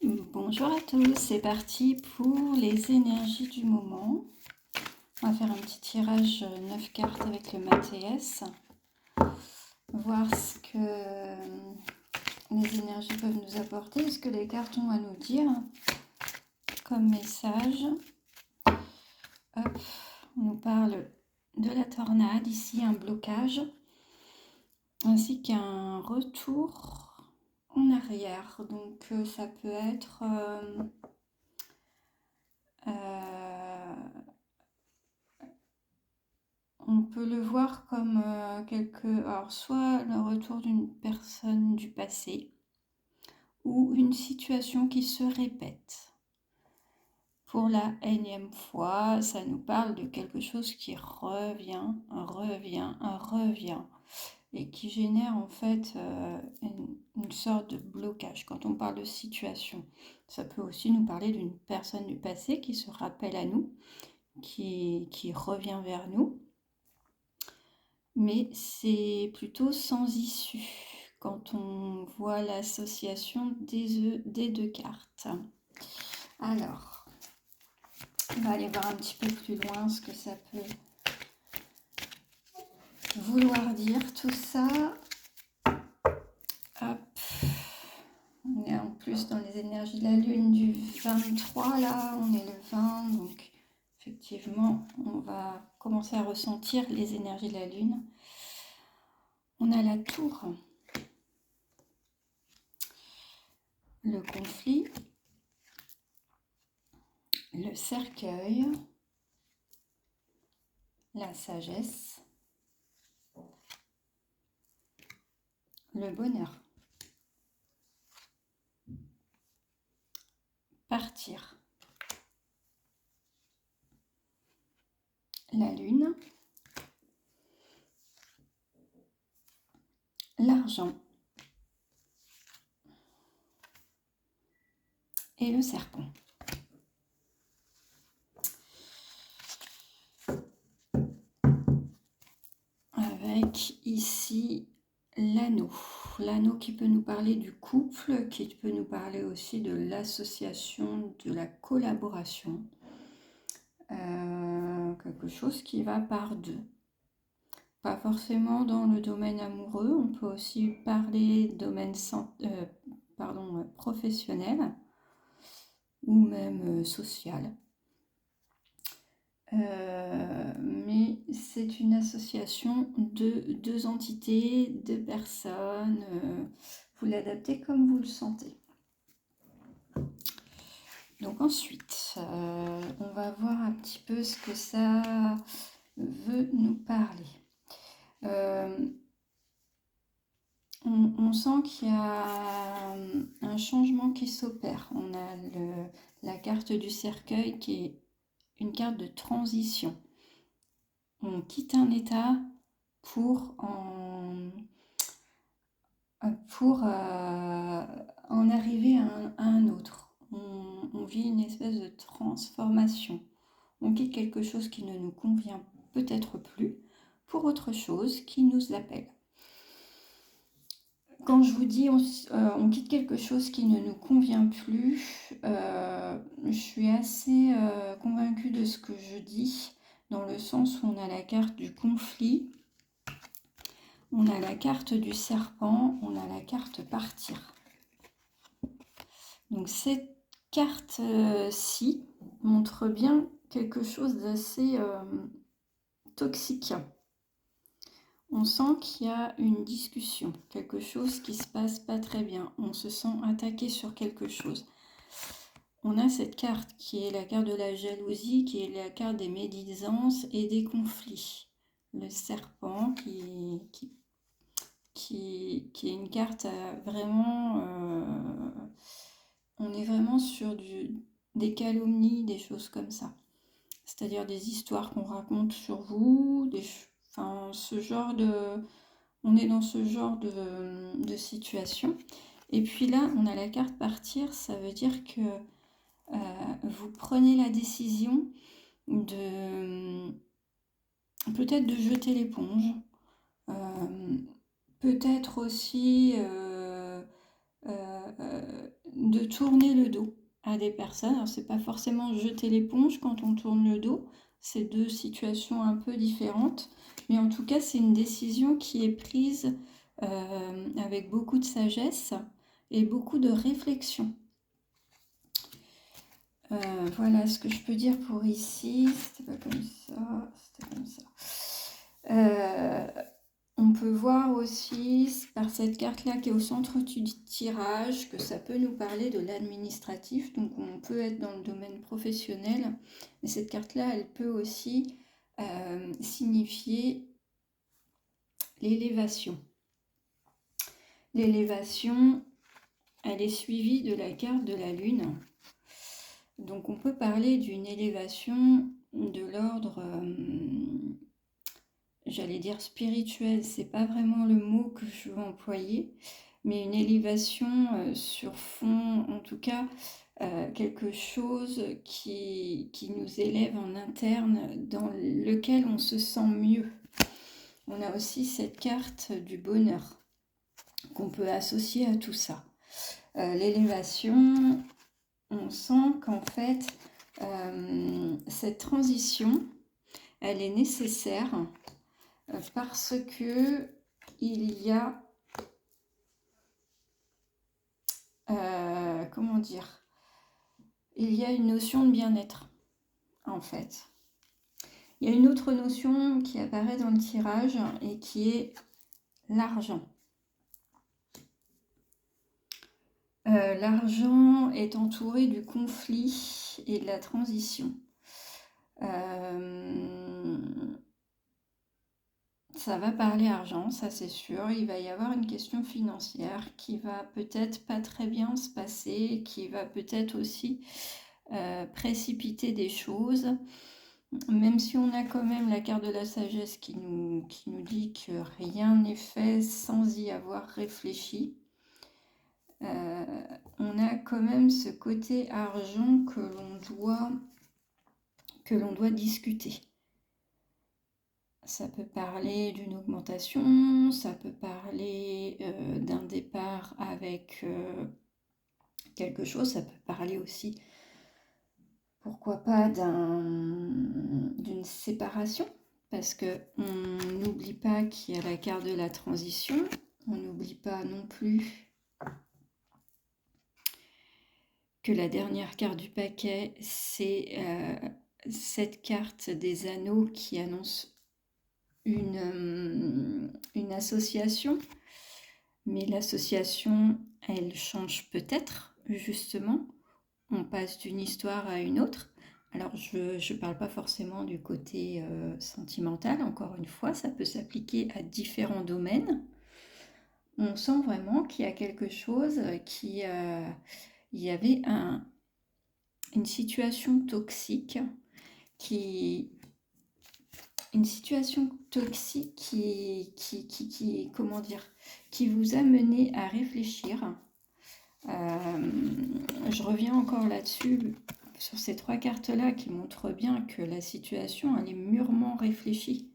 Bonjour à tous, c'est parti pour les énergies du moment. On va faire un petit tirage 9 cartes avec le Mathias. Voir ce que les énergies peuvent nous apporter, ce que les cartes ont à nous dire comme message. Hop, on nous parle de la tornade, ici un blocage, ainsi qu'un retour en arrière. Donc ça peut être... on peut le voir comme alors soit le retour d'une personne du passé ou une situation qui se répète. Pour la énième fois, ça nous parle de quelque chose qui revient et qui génère en fait une sorte de blocage. Quand on parle de situation, ça peut aussi nous parler d'une personne du passé qui se rappelle à nous, qui revient vers nous. Mais c'est plutôt sans issue quand on voit l'association des deux cartes. Alors, on va aller voir un petit peu plus loin ce que ça peut vouloir dire tout ça. Hop. On est en plus dans les énergies de la lune du 23 là, on est le 20, donc effectivement on va commencer à ressentir les énergies de la lune. On a la tour, le conflit, le cercueil, la sagesse, le bonheur, partir, la lune, l'argent et le serpent. Avec ici l'anneau. L'anneau qui peut nous parler du couple, qui peut nous parler aussi de l'association, de la collaboration. Quelque chose qui va par deux. Pas forcément dans le domaine amoureux, on peut aussi parler domaine professionnel ou même social. Mais c'est une association de deux entités, deux personnes. Vous l'adaptez comme vous le sentez. Donc ensuite, on va voir un petit peu ce que ça veut nous parler. On sent qu'il y a un changement qui s'opère. On a la carte du cercueil qui est une carte de transition. On quitte un état pour en arriver à un autre. On vit une espèce de transformation. On quitte quelque chose qui ne nous convient peut-être plus pour autre chose qui nous appelle. Quand je vous dis on quitte quelque chose qui ne nous convient plus, je suis assez convaincue de ce que je dis, dans le sens où on a la carte du conflit, on a la carte du serpent, on a la carte partir. Donc cette carte-ci montre bien quelque chose d'assez toxique. On sent qu'il y a une discussion, quelque chose qui se passe pas très bien. On se sent attaqué sur quelque chose. On a cette carte qui est la carte de la jalousie, qui est la carte des médisances et des conflits. Le serpent qui est une carte vraiment... on est vraiment sur des calomnies, des choses comme ça. C'est-à-dire des histoires qu'on raconte sur vous, ce genre de... On est dans ce genre de situation. Et puis là, on a la carte partir, ça veut dire que vous prenez la décision peut-être de jeter l'éponge, peut-être aussi de tourner le dos à des personnes. Alors, c'est pas forcément jeter l'éponge quand on tourne le dos, c'est deux situations un peu différentes, mais en tout cas, c'est une décision qui est prise avec beaucoup de sagesse et beaucoup de réflexion. Voilà ce que je peux dire pour ici. C'était pas comme ça, c'était comme ça. On peut voir aussi par cette carte-là qui est au centre du tirage que ça peut nous parler de l'administratif. Donc on peut être dans le domaine professionnel, mais cette carte-là, elle peut aussi signifier l'élévation. L'élévation, elle est suivie de la carte de la Lune. Donc on peut parler d'une élévation de l'ordre, j'allais dire spirituel, c'est pas vraiment le mot que je veux employer, mais une élévation sur fond, en tout cas quelque chose qui nous élève en interne, dans lequel on se sent mieux. On a aussi cette carte du bonheur qu'on peut associer à tout ça. L'élévation, on sent qu'en fait, cette transition, elle est nécessaire parce que il y a, comment dire, il y a une notion de bien-être, en fait. Il y a une autre notion qui apparaît dans le tirage et qui est l'argent. L'argent est entouré du conflit et de la transition. Ça va parler argent, ça c'est sûr. Il va y avoir une question financière qui va peut-être pas très bien se passer, qui va peut-être aussi précipiter des choses. Même si on a quand même la carte de la sagesse qui nous dit que rien n'est fait sans y avoir réfléchi. On a quand même ce côté argent que l'on doit discuter. Ça peut parler d'une augmentation, ça peut parler d'un départ avec quelque chose, ça peut parler aussi, pourquoi pas, d'une séparation, parce qu'on n'oublie pas qu'il y a la carte de la transition, on n'oublie pas non plus que la dernière carte du paquet, c'est cette carte des anneaux qui annonce une association, mais l'association, elle change peut-être, justement. On passe d'une histoire à une autre. Alors, je ne parle pas forcément du côté sentimental, encore une fois, ça peut s'appliquer à différents domaines. On sent vraiment qu'il y a quelque chose qui... il y avait une situation toxique qui comment dire, qui vous a mené à réfléchir. Je reviens encore là-dessus, sur ces trois cartes-là qui montrent bien que la situation, elle est mûrement réfléchie.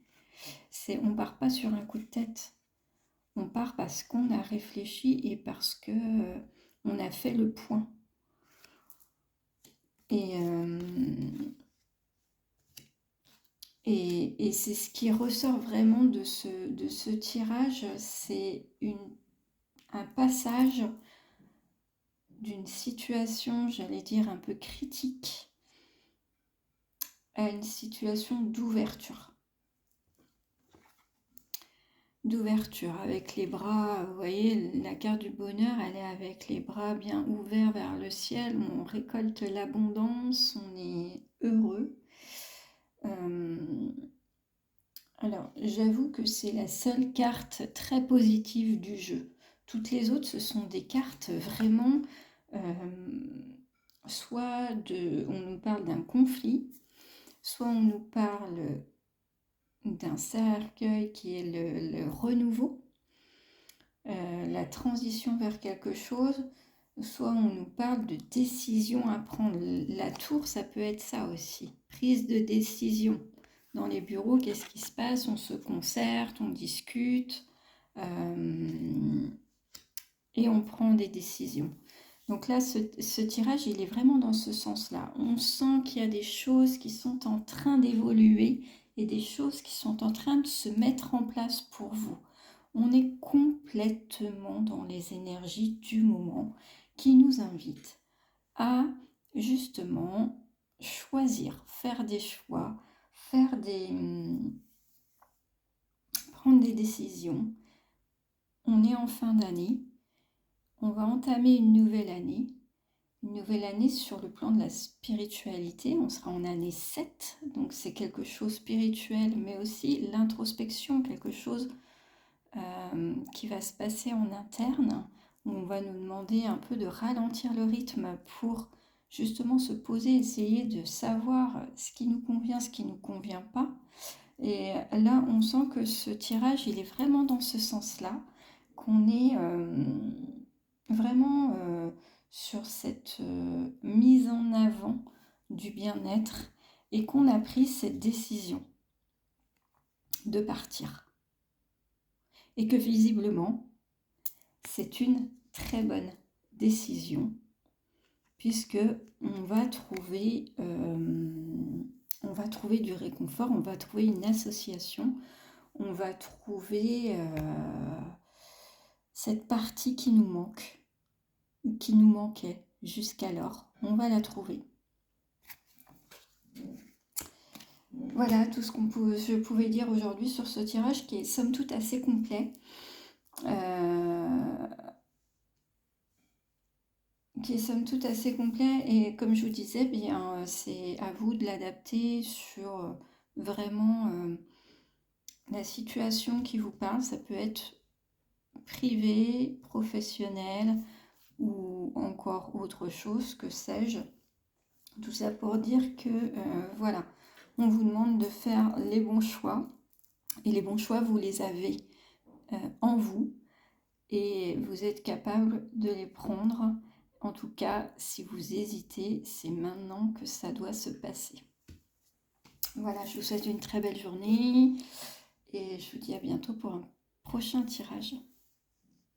On ne part pas sur un coup de tête. On part parce qu'on a réfléchi et parce que on a fait le point. Et c'est ce qui ressort vraiment de ce tirage, c'est un passage d'une situation, j'allais dire, un peu critique à une situation d'ouverture. D'ouverture, avec les bras, vous voyez, la carte du bonheur, elle est avec les bras bien ouverts vers le ciel, on récolte l'abondance, on est heureux. Alors, j'avoue que c'est la seule carte très positive du jeu. Toutes les autres, ce sont des cartes vraiment, soit on nous parle d'un conflit, soit on nous parle d'un cercueil qui est le renouveau, la transition vers quelque chose, soit on nous parle de décision à prendre. La tour, ça peut être ça aussi, prise de décision. Dans les bureaux, qu'est-ce qui se passe? On se concerte, on discute et on prend des décisions. Donc là, ce tirage, il est vraiment dans ce sens-là. On sent qu'il y a des choses qui sont en train d'évoluer et des choses qui sont en train de se mettre en place pour vous. On est complètement dans les énergies du moment qui nous invitent à justement choisir, faire des choix, prendre des décisions. On est en fin d'année, on va entamer une nouvelle année sur le plan de la spiritualité. On sera en année 7, donc c'est quelque chose de spirituel, mais aussi l'introspection, quelque chose qui va se passer en interne, où on va nous demander un peu de ralentir le rythme pour justement se poser, essayer de savoir ce qui nous convient, ce qui ne nous convient pas. Et là, on sent que ce tirage, il est vraiment dans ce sens-là, qu'on est vraiment sur cette mise en avant du bien-être et qu'on a pris cette décision de partir. Et que visiblement, c'est une très bonne décision puisque on va trouver du réconfort, on va trouver une association, on va trouver cette partie qui nous manque, qui nous manquait jusqu'alors, on va la trouver. Voilà tout ce je pouvais dire aujourd'hui sur ce tirage qui est somme toute assez complet. Et comme je vous disais, bien, c'est à vous de l'adapter sur vraiment la situation qui vous parle. Ça peut être privé, professionnel ou encore autre chose, que sais-je. Tout ça pour dire que voilà, on vous demande de faire les bons choix et les bons choix vous les avez en vous et vous êtes capable de les prendre. En tout cas, si vous hésitez, c'est maintenant que ça doit se passer. Voilà, je vous souhaite une très belle journée et je vous dis à bientôt pour un prochain tirage.